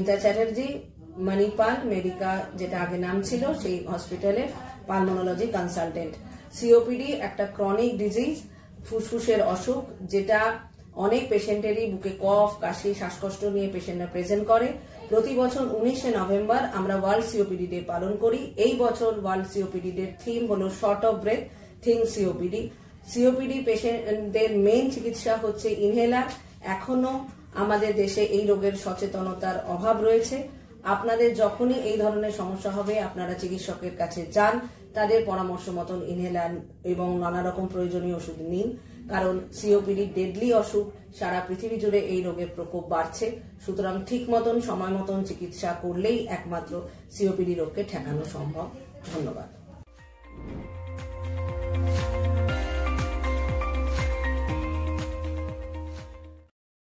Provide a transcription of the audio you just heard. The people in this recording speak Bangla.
মমিতা চ্যাটার্জি, মণিপাল মেডিকা যেটা আগে নাম ছিল সেই হসপিটালের পালমোনোলজি কনসালটেন্ট। সিওপিডি একটা ক্রনিক ডিজিজ, ফুসফুসের অসুখ, যেটা অনেক পেশেন্টেরই বুকে কফ, কাশি, শ্বাসকষ্ট নিয়ে পেশেন্টরা প্রেজেন্ট করে। প্রতি বছর 19শে নভেম্বর আমরা ওয়ার্ল্ড সিওপিডি ডে পালন করি। এই বছর ওয়ার্ল্ড সিওপিডি ডে থিম হলো short of breath, think COPD. COPD পেশেন্টদের মেইন চিকিৎসা হচ্ছে ইনহেলার। এখনো আমাদের দেশে এই রোগের সচেতনতার অভাব রয়েছে। আপনাদের যখনই এই ধরনের সমস্যা হবে আপনারা চিকিৎসকের কাছে যান, তাদের পরামর্শ মতন ইনহেলার এবং নানা রকম প্রয়োজনীয় ওষুধ নিন, কারণ সিওপিডি ডেডলি অসুখ, সারা পৃথিবী জুড়ে এই রোগের প্রকোপ বাড়ছে। সুতরাং ঠিক মতন সময় মতন চিকিৎসা করলেই একমাত্র সিওপিডি রোগকে ঠেকানো সম্ভব। ধন্যবাদ।